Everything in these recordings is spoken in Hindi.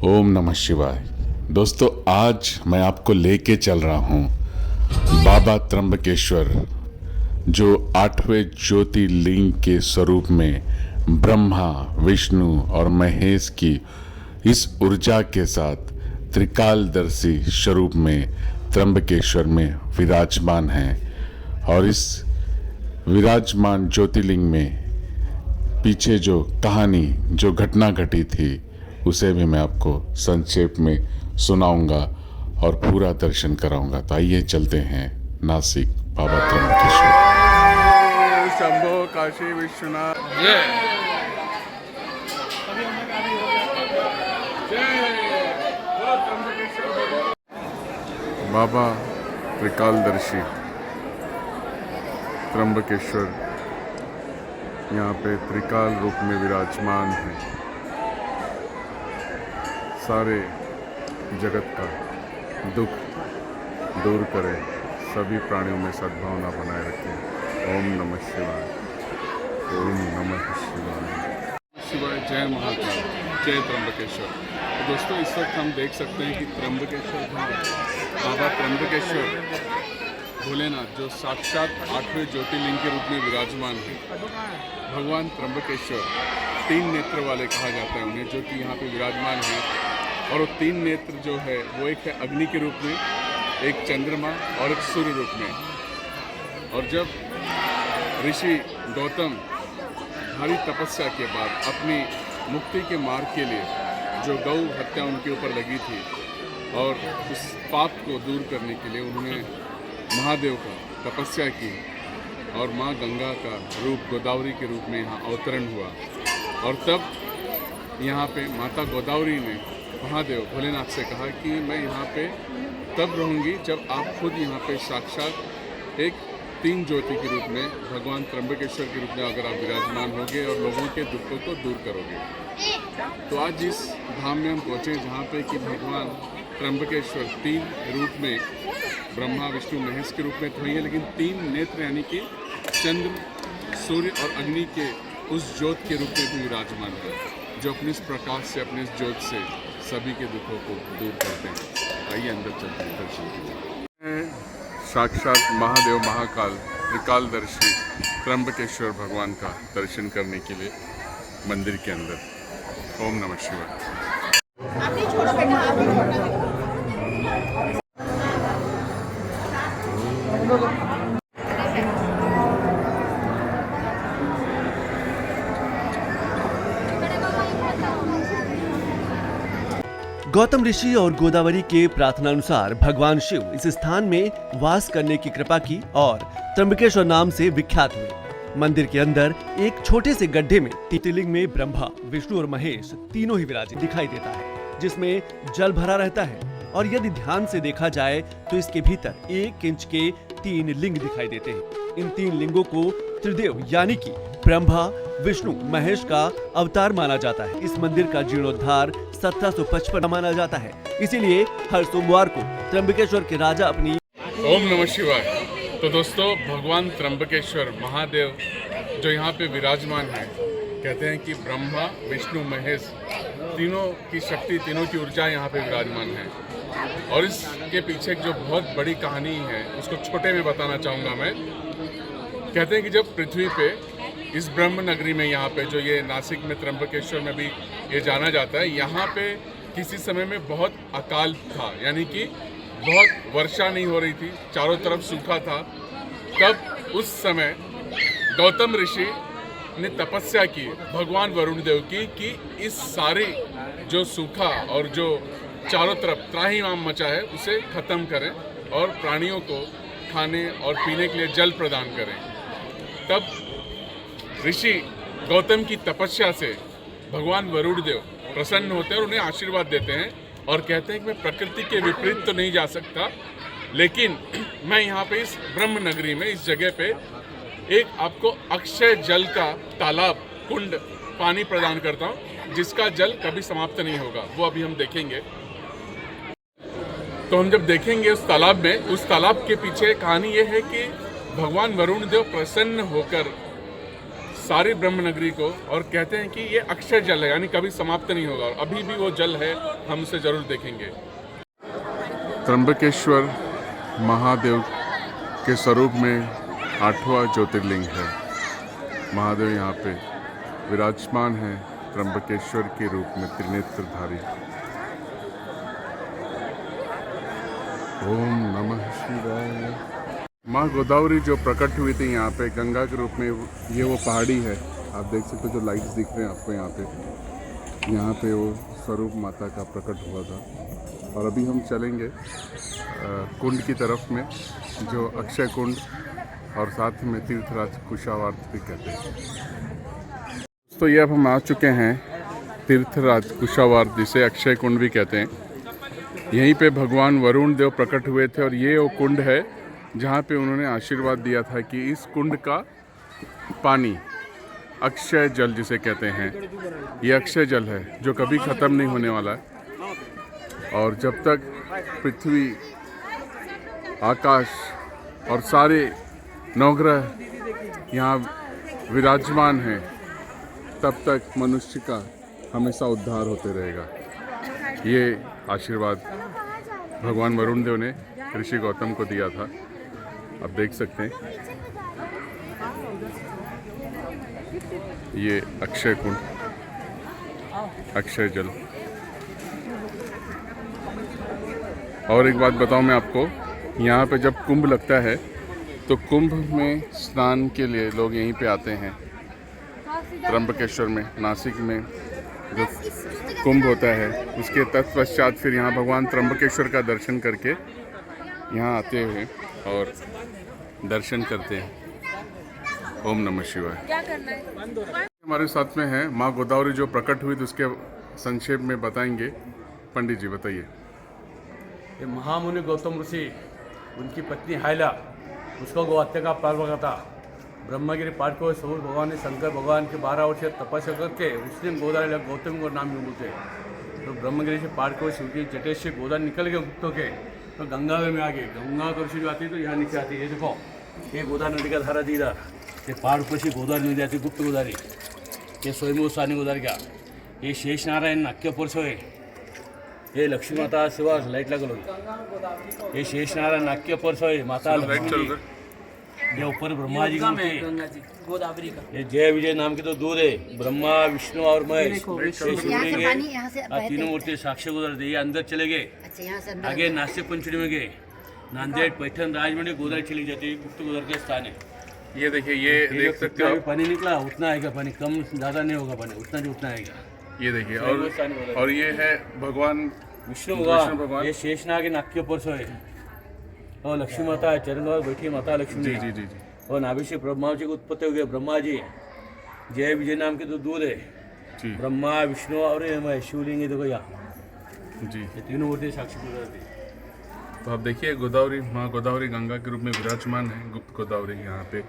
ओम नमः शिवाय। दोस्तों, आज मैं आपको लेके चल रहा हूँ बाबा त्र्यंबकेश्वर, जो 8वें ज्योतिर्लिंग के स्वरूप में ब्रह्मा, विष्णु और महेश की इस ऊर्जा के साथ त्रिकालदर्शी स्वरूप में त्र्यंबकेश्वर में विराजमान है। और इस विराजमान ज्योतिर्लिंग में पीछे जो कहानी, जो घटना घटी थी, उसे भी मैं आपको संक्षेप में सुनाऊंगा और पूरा दर्शन कराऊंगा। तो आइए चलते हैं नासिक बाबा त्र्यंबकेश्वर। शंभो काशी विश्वनाथ बाबा त्रिकालदर्शी त्र्यंबकेश्वर यहाँ पे त्रिकाल रूप में विराजमान है। सारे जगत का दुख दूर करे, सभी प्राणियों में सद्भावना बनाए रखें। ओम नमः शिवाय। ओम नमः शिवाय। शिवाय। जय महाकाल, जय त्र्यंबकेश्वर। तो दोस्तों, इस वक्त हम देख सकते हैं कि त्र्यंबकेश्वर धाम, बाबा त्र्यंबकेश्वर भोलेनाथ, जो साक्षात 8वें ज्योतिर्लिंग के रूप में विराजमान है। भगवान त्र्यंबकेश्वर 3 नेत्र वाले कहा जाता है उन्हें, जो कि यहाँ पे विराजमान है। और वो 3 नेत्र जो है वो एक है अग्नि के रूप में, एक चंद्रमा और एक सूर्य रूप में। और जब ऋषि गौतम भारी तपस्या के बाद अपनी मुक्ति के मार्ग के लिए जो गौ हत्या उनके ऊपर लगी थी, और उस पाप को दूर करने के लिए उन्होंने महादेव का तपस्या की, और माँ गंगा का रूप गोदावरी के रूप में यहाँ अवतरण हुआ। और तब यहाँ पे माता गोदावरी ने महादेव भोलेनाथ से कहा कि मैं यहाँ पे तब रहूँगी जब आप खुद यहाँ पे साक्षात एक 3 ज्योति के रूप में, भगवान त्र्यंबकेश्वर के रूप में अगर आप विराजमान होगे और लोगों के दुखों को दूर करोगे। तो आज इस धाम में हम पहुँचे जहाँ पे कि भगवान त्र्यंबकेश्वर 3 रूप में, ब्रह्मा, विष्णु, महेश के रूप में तो ही है, लेकिन 3 नेत्र यानी कि चंद्र, सूर्य और अग्नि के उस ज्योत के रूप में भी विराजमान है, जो अपने इस प्रकाश से, अपने इस ज्योत से सभी के दुखों को दूर करते हैं। आइए अंदर चलते हैं दर्शन के लिए। साक्षात महादेव महाकाल त्रिकालदर्शी त्र्यंबकेश्वर भगवान का दर्शन करने के लिए मंदिर के अंदर। ओम नमः शिवाय। गौतम ऋषि और गोदावरी के प्रार्थना अनुसार भगवान शिव इस स्थान में वास करने की कृपा की और त्र्यंबकेश्वर नाम से विख्यात हुए। मंदिर के अंदर एक छोटे से गड्ढे में ज्योतिर्लिंग में ब्रह्मा, विष्णु और महेश तीनों ही विराजित दिखाई देता है, जिसमें जल भरा रहता है। और यदि ध्यान से देखा जाए तो इसके भीतर 1 इंच के 3 लिंग दिखाई देते हैं। इन 3 लिंगों को त्रिदेव यानी कि ब्रह्मा, विष्णु, महेश का अवतार माना जाता है। इस मंदिर का जीर्णोद्धार 1755 माना जाता है, इसीलिए हर सोमवार को त्र्यंबकेश्वर के राजा अपनी ओम नमः शिवाय। तो दोस्तों, भगवान त्र्यंबकेश्वर महादेव जो यहाँ पे विराजमान है, कहते हैं कि ब्रह्मा, विष्णु, महेश तीनों की शक्ति, तीनों की ऊर्जा यहाँ पे विराजमान है। और इसके पीछे एक जो बहुत बड़ी कहानी है, उसको छोटे में बताना चाहूँगा मैं। कहते हैं कि जब पृथ्वी पे इस ब्रह्म नगरी में, यहाँ पे जो ये नासिक में त्र्यंबकेश्वर में भी ये जाना जाता है, यहाँ पे किसी समय में बहुत अकाल था, यानी कि बहुत वर्षा नहीं हो रही थी, चारों तरफ सूखा था। तब उस समय गौतम ऋषि ने तपस्या की भगवान वरुण देव की कि इस सारे जो सूखा और जो चारों तरफ त्राहिमाम मचा है, उसे खत्म करें और प्राणियों को खाने और पीने के लिए जल प्रदान करें। तब ऋषि गौतम की तपस्या से भगवान वरुण देव प्रसन्न होते हैं और उन्हें आशीर्वाद देते हैं, और कहते हैं कि मैं प्रकृति के विपरीत तो नहीं जा सकता, लेकिन मैं यहाँ पे इस ब्रह्म नगरी में, इस जगह पे एक आपको अक्षय जल का तालाब, कुंड, पानी प्रदान करता हूँ, जिसका जल कभी समाप्त नहीं होगा। वो अभी हम देखेंगे। तो हम जब देखेंगे उस तालाब में, उस तालाब के पीछे कहानी ये है कि भगवान वरुण देव प्रसन्न होकर सारी ब्रह्मनगरी को, और कहते हैं कि ये अक्षय जल है, यानी कभी समाप्त नहीं होगा, और अभी भी वो जल है, हम उसे जरूर देखेंगे। त्र्यंबकेश्वर महादेव के स्वरूप में 8वां ज्योतिर्लिंग है। महादेव यहाँ पे विराजमान है त्र्यंबकेश्वर के रूप में, त्रिनेत्रधारी। ओम नमः शिवाय। माँ गोदावरी जो प्रकट हुई थी यहाँ पे गंगा के रूप में, ये वो पहाड़ी है, आप देख सकते हो, जो लाइट्स दिख रहे हैं आपको यहाँ पे वो स्वरूप माता का प्रकट हुआ था। और अभी हम चलेंगे कुंड की तरफ में, जो अक्षय कुंड और साथ में तीर्थराज कुशावार्त भी कहते हैं। तो ये अब हम आ चुके हैं तीर्थराज कुशावार्त, जिसे अक्षय कुंड भी कहते हैं। यहीं पे भगवान वरुण देव प्रकट हुए थे, और ये वो कुंड है जहाँ पे उन्होंने आशीर्वाद दिया था कि इस कुंड का पानी, अक्षय जल जिसे कहते हैं, ये अक्षय जल है जो कभी ख़त्म नहीं होने वाला है। और जब तक पृथ्वी, आकाश और सारे नवग्रह यहाँ विराजमान हैं, तब तक मनुष्य का हमेशा उद्धार होते रहेगा। ये आशीर्वाद भगवान वरुण देव ने ऋषि गौतम को दिया था, आप देख सकते हैं। ये अक्षय कुंड, अक्षय जल। और एक बात बताऊं मैं आपको, यहाँ पे जब कुंभ लगता है तो कुंभ में स्नान के लिए लोग यहीं पे आते हैं। त्र्यंबकेश्वर में, नासिक में जो कुंभ होता है, उसके तत्पश्चात फिर यहाँ भगवान त्र्यंबकेश्वर का दर्शन करके यहाँ आते हैं और दर्शन करते हैं। ओम नमः शिवाय। क्या करना है? हमारे साथ में है माँ गोदावरी जो प्रकट हुई थी, उसके संक्षेप में बताएंगे। पंडित जी बताइए। ये महामुनि गौतम ऋषि, उनकी पत्नी हाइला, उसको गौ हत्या का प्रारंभ था। ब्रह्मगिरी पाठ को सूर्य भगवान ने, शंकर भगवान के 12 वर्ष तपस्या करके उसने गोदावरी गौतम को नाम बोलते। तो ब्रह्मगिरी से पाठ को शिव की जटे से गोदावरी निकल गए गुप्तों के, तो गंगा में आ गए। गंगा तो ऋषि जो आती है तो यहाँ नीचे आती है। ये देखो, ये गोदावरी नदी का धारा दी इधर, ये पहाड़ ऊपर से गोदावरी नदी आती है, गुप्त गोदावरी। ये स्वयं सानी गोदावरी का, ये शेष नारायण नाक्य पुरुष है। ये लक्ष्मी माता शिवा लाइट लगल, ये शेष नारायण नाक्य पुरुष है, माता लक्ष्मी। ये ऊपर ब्रह्मा जी की गोदावरी का ये जय विजय नाम के तो दूध है, ब्रह्मा विष्णु और महेश तीनों मूर्ति साक्षी गोदावरी। ये अंदर चले गए, आगे नासिक पंचड़ी में गए, नांदेड़ पैठन राजमंड्री गोदावरी चली जाती है, गुप्त गोदावरी के स्थान है। ये देखिए, ये देख सकते हो, पानी निकला उतना आएगा, पानी कम ज़्यादा नहीं होगा, पानी उतना जो उतना आएगा। ये देखिए। और ये है भगवान विष्णु भगवान, ये शेषनाग नाक्य पुरुष है। और लक्ष्मी माता है, चरण और बैठी माता लक्ष्मी। जी जी जी जी। और नाभि से ब्रह्मा जी की उत्पत्ति हो गई। ब्रह्मा जी जय विजय नाम के तो दूध है जी। ब्रह्मा विष्णु और शिवलिंग, देखो यहाँ जी, ये तीनों मूर्ति साक्षी गोदावरी। तो आप देखिए, गोदावरी, माँ गोदावरी गंगा के रूप में विराजमान है, गुप्त गोदावरी यहाँ पे।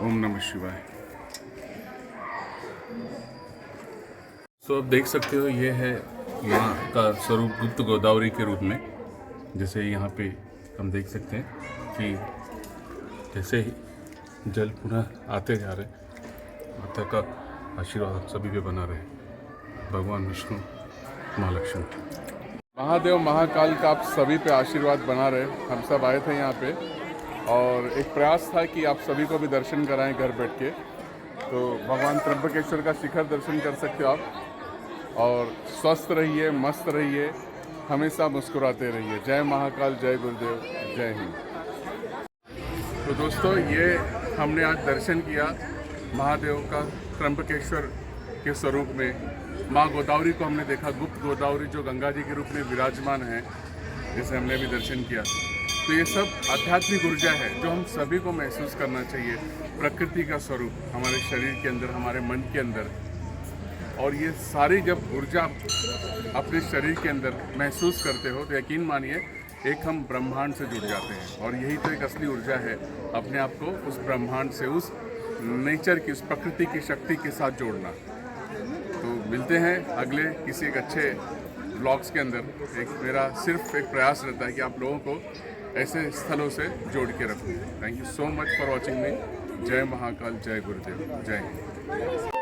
ओम नमः शिवाय। तो आप देख सकते हो, ये है माँ का स्वरूप गुप्त गोदावरी के रूप में। जैसे यहाँ पे हम देख सकते हैं कि जैसे ही जल पुनः आते जा रहे, माता का आशीर्वाद सभी पे बना रहे। भगवान विष्णु, माँ लक्ष्मी, महादेव, महाकाल का आप सभी पे आशीर्वाद बना रहे। हम सब आए थे यहाँ पे और एक प्रयास था कि आप सभी को भी दर्शन कराएं घर बैठ के। तो भगवान त्र्यंबकेश्वर का शिखर दर्शन कर सकते हो आप। और स्वस्थ रहिए, मस्त रहिए, हमेशा मुस्कुराते रहिए। जय महाकाल, जय गुरुदेव, जय हिंद। तो दोस्तों, ये हमने आज दर्शन किया महादेव का त्र्यंबकेश्वर के स्वरूप में। माँ गोदावरी को हमने देखा, गुप्त गोदावरी जो गंगा जी के रूप में विराजमान है, जिसे हमने भी दर्शन किया। तो ये सब आध्यात्मिक ऊर्जा है जो हम सभी को महसूस करना चाहिए। प्रकृति का स्वरूप हमारे शरीर के अंदर, हमारे मन के अंदर। और ये सारी जब ऊर्जा अपने शरीर के अंदर महसूस करते हो तो यकीन मानिए एक हम ब्रह्मांड से जुड़ जाते हैं। और यही तो एक असली ऊर्जा है, अपने आप को उस ब्रह्मांड से, उस नेचर की, उस प्रकृति की शक्ति के साथ जोड़ना। तो मिलते हैं अगले किसी एक अच्छे ब्लॉग्स के अंदर। एक मेरा सिर्फ एक प्रयास रहता है कि आप लोगों को ऐसे स्थलों से जोड़ के रखूँ। Thank you so much for watching मी। जय महाकाल, जय गुरुदेव, जय हिंद।